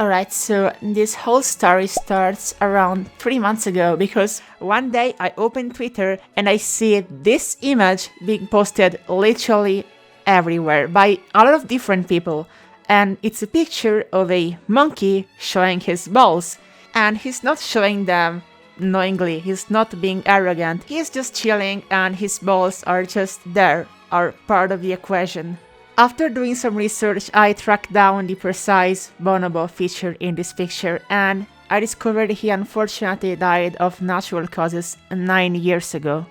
Alright, so this whole story starts around 3 months ago because one day I open Twitter and I see this image being posted literally everywhere by a lot of different people. And it's a picture of a monkey showing his balls. And he's not showing them knowingly, he's not being arrogant, he's just chilling and his balls are just there, are part of the equation. After doing some research, I tracked down the precise bonobo featured in this picture, and I discovered he unfortunately died of natural causes 9 years ago.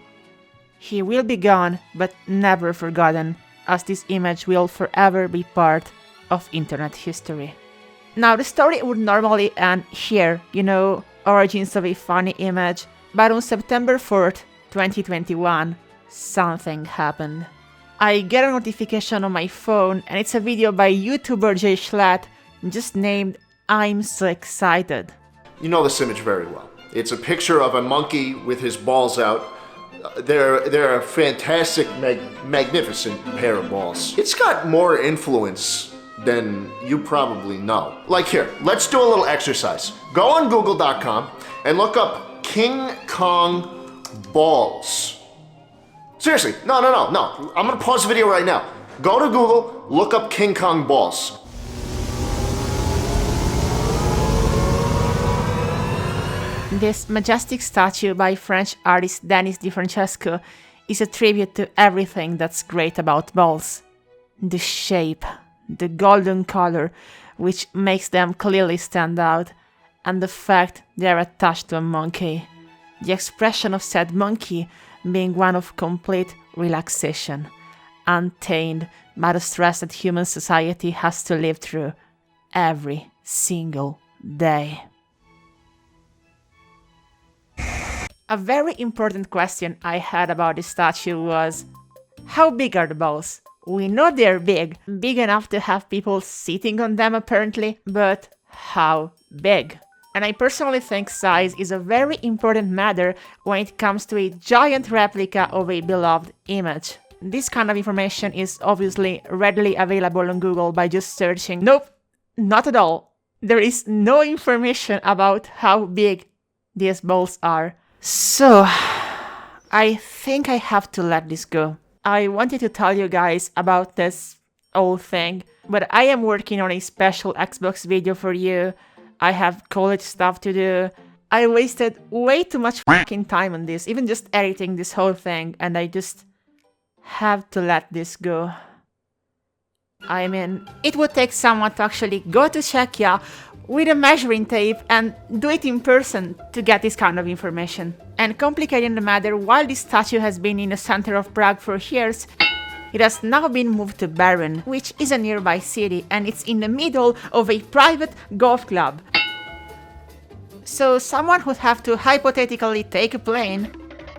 He will be gone, but never forgotten, as this image will forever be part of internet history. Now, the story would normally end here, origins of a funny image, but on September 4th, 2021, something happened. I get a notification on my phone and it's a video by YouTuber Jay Schlatt, just named I'm So Excited. You know this image very well. It's a picture of a monkey with his balls out. They're a fantastic, magnificent pair of balls. It's got more influence than you probably know. Like here, let's do a little exercise. Go on google.com and look up King Kong balls. Seriously, no. I'm gonna pause the video right now. Go to Google, look up King Kong balls. This majestic statue by French artist Denis Di Francesco is a tribute to everything that's great about balls. The shape, the golden color, which makes them clearly stand out, and the fact they're attached to a monkey. The expression of said monkey being one of complete relaxation, untainted by the stress that human society has to live through every single day. A very important question I had about this statue was, how big are the balls? We know they're big enough to have people sitting on them apparently, but how big? And I personally think size is a very important matter when it comes to a giant replica of a beloved image. This kind of information is obviously readily available on Google by just searching. Nope, not at all. There is no information about how big these balls are. So, I think I have to let this go. I wanted to tell you guys about this whole thing, but I am working on a special Xbox video for you. I have college stuff to do. I wasted way too much fucking time on this, even just editing this whole thing, and I just have to let this go. I mean, it would take someone to actually go to Czechia with a measuring tape and do it in person to get this kind of information. And complicating the matter, while this statue has been in the center of Prague for years, it has now been moved to Beroun, which is a nearby city, and it's in the middle of a private golf club. So someone would have to hypothetically take a plane,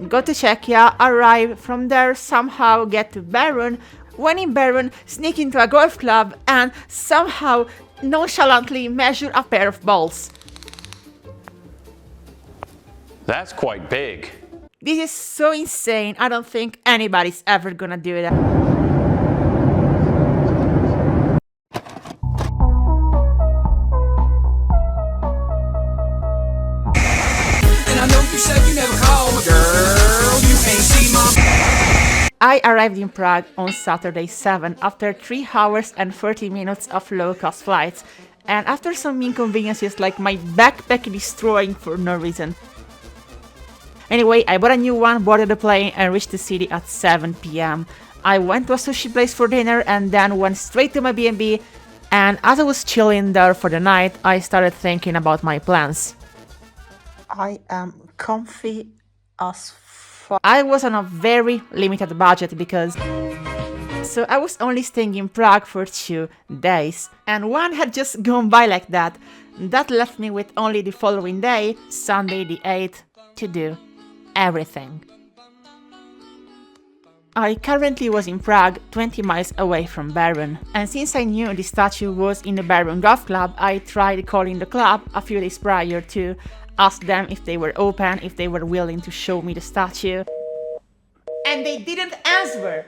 go to Czechia, arrive from there, somehow get to Beroun, when in Beroun, sneak into a golf club and somehow nonchalantly measure a pair of balls. That's quite big. This is so insane, I don't think anybody's ever gonna do that. I arrived in Prague on Saturday 7 after 3 hours and 30 minutes of low-cost flights, and after some inconveniences like my backpack destroying for no reason. Anyway, I bought a new one, boarded the plane and reached the city at 7 PM. I went to a sushi place for dinner and then went straight to my B&B, and as I was chilling there for the night, I started thinking about my plans. I am comfy as I was on a very limited budget because so I was only staying in Prague for 2 days, and one had just gone by like that. That left me with only the following day, Sunday the 8th, to do everything. I currently was in Prague, 20 miles away from Beroun, and since I knew the statue was in the Beroun Golf Club, I tried calling the club a few days prior to ask them if they were open, if they were willing to show me the statue. And they didn't answer!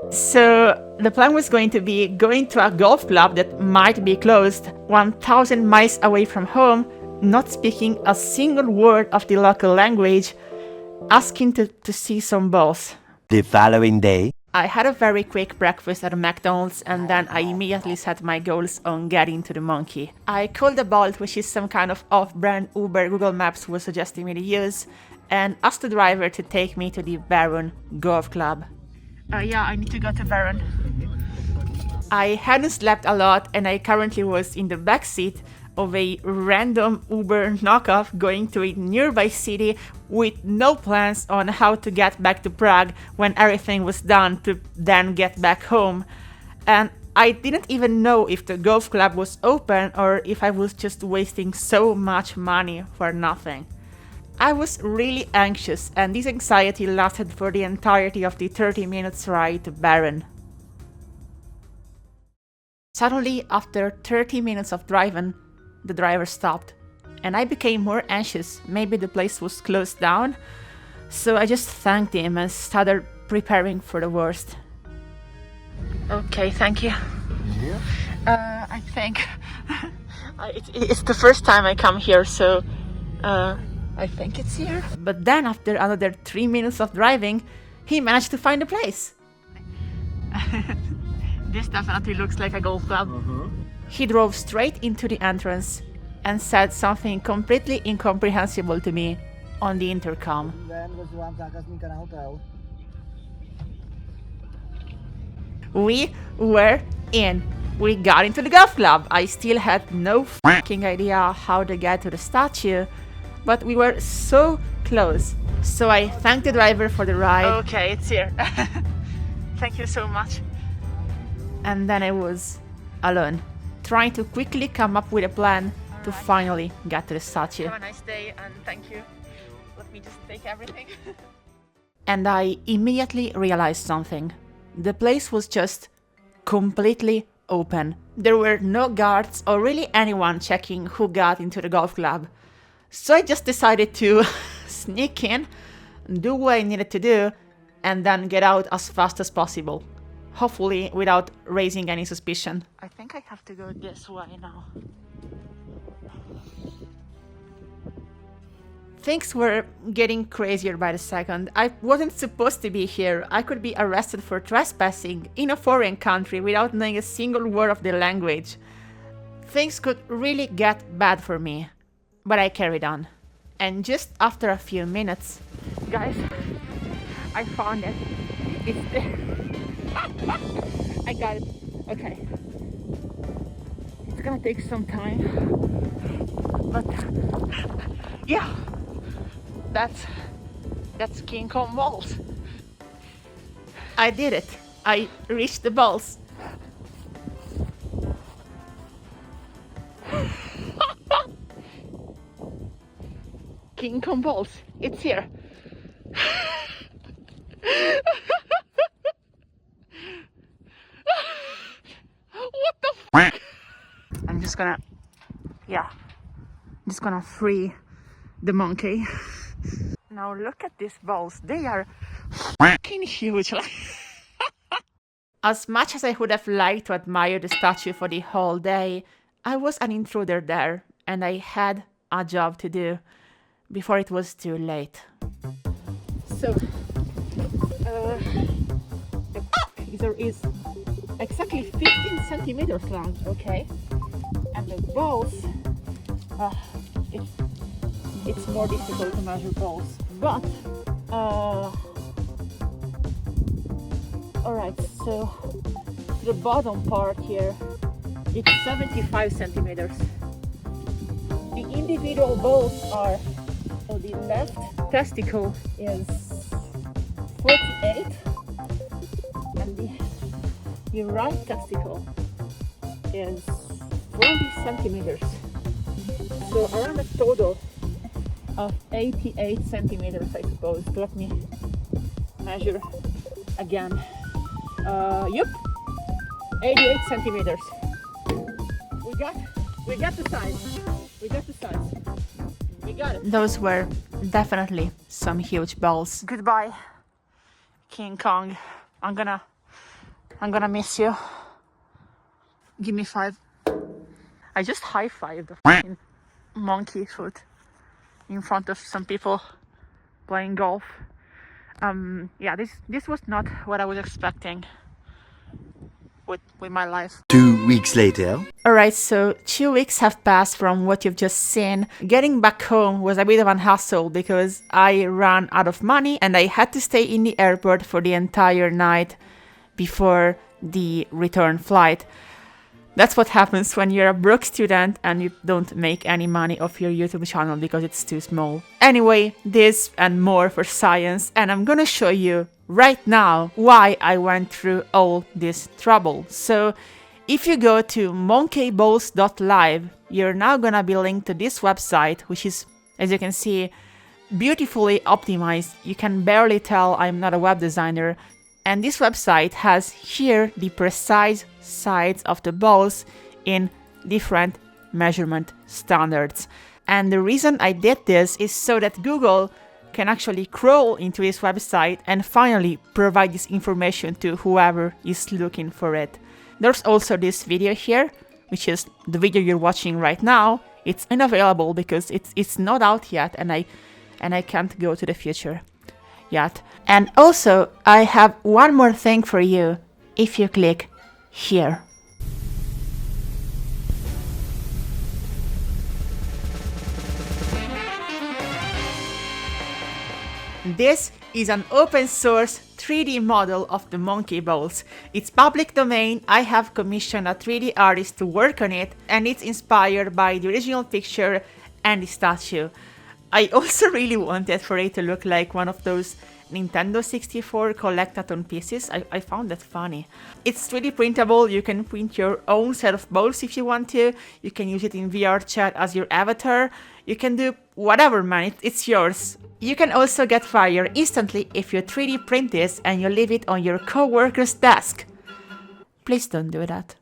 So the plan was going to be going to a golf club that might be closed 1,000 miles away from home, not speaking a single word of the local language, asking to see some balls. The following day, I had a very quick breakfast at a McDonald's and then I immediately set my goals on getting to the Monkey. I called the Bolt, which is some kind of off-brand Uber Google Maps was suggesting me to use, and asked the driver to take me to the Baron Golf Club. Yeah, I need to go to Baron. I hadn't slept a lot and I currently was in the backseat of a random Uber knockoff going to a nearby city with no plans on how to get back to Prague when everything was done to then get back home. And I didn't even know if the golf club was open or if I was just wasting so much money for nothing. I was really anxious and this anxiety lasted for the entirety of the 30 minutes ride to Baron. Suddenly, after 30 minutes of driving, the driver stopped, and I became more anxious. Maybe the place was closed down, so I just thanked him and started preparing for the worst. Okay, thank you. I think it's the first time I come here, so I think it's here. But then, after another 3 minutes of driving, he managed to find the place. This definitely looks like a golf club. He drove straight into the entrance and said something completely incomprehensible to me on the intercom. We were in. We got into the golf club. I still had no fucking idea how to get to the statue, but we were so close. So I thanked the driver for the ride. Okay, it's here. Thank you so much. And then I was alone, trying to quickly come up with a plan to finally get to the statue. Have a nice day and thank you. Let me just take everything. And I immediately realized something. The place was just completely open. There were no guards or really anyone checking who got into the golf club. So I just decided to sneak in, do what I needed to do, and then get out as fast as possible. Hopefully without raising any suspicion. I think I have to go this way now. Things were getting crazier by the second. I wasn't supposed to be here. I could be arrested for trespassing in a foreign country without knowing a single word of the language. Things could really get bad for me. But I carried on. And just after a few minutes... Guys, I found it. It's there. I got it. Okay. It's gonna take some time. But yeah. That's King Kong balls. I did it. I reached the balls. King Kong balls. It's here. What the f***? I'm just gonna free the monkey. Now look at these balls. They are f***ing huge. As much as I would have liked to admire the statue for the whole day, I was an intruder there, and I had a job to do before it was too late. So, the laser is exactly 15 centimeters long, okay? And the balls, it's more difficult to measure balls, but alright, so the bottom part here, it's 75 centimeters. The individual balls are, so the left testicle is 48 and the right testicle is 40 centimeters. So around a total of 88 centimeters, I suppose. Let me measure again. Yep, 88 centimeters. We got the size. We got it. Those were definitely some huge balls. Goodbye, King Kong. I'm gonna I'm gonna miss you. Give me 5. I just high-fived the fucking monkey foot in front of some people playing golf. Yeah, this was not what I was expecting with my life. 2 weeks later. Alright, so 2 weeks have passed from what you've just seen. Getting back home was a bit of an hassle because I ran out of money and I had to stay in the airport for the entire night before the return flight. That's what happens when you're a broke student and you don't make any money off your YouTube channel because it's too small. Anyway, this and more for science, and I'm gonna show you right now why I went through all this trouble. So if you go to monkeyballs.live, you're now gonna be linked to this website, which is, as you can see, beautifully optimized. You can barely tell I'm not a web designer. And this website has here the precise size of the balls in different measurement standards. And the reason I did this is so that Google can actually crawl into this website and finally provide this information to whoever is looking for it. There's also this video here, which is the video you're watching right now. It's unavailable because it's not out yet, and I can't go to the future yet. And also, I have one more thing for you if you click here. This is an open source 3D model of the monkey balls. It's public domain. I have commissioned a 3D artist to work on it, and it's inspired by the original picture and the statue. I also really wanted for it to look like one of those Nintendo 64 collectathon pieces. I found that funny. It's 3D printable. You can print your own set of balls if you want to. You can use it in VR chat as your avatar. You can do whatever, man. It's yours. You can also get fire instantly if you 3D print this and you leave it on your co-worker's desk. Please don't do that.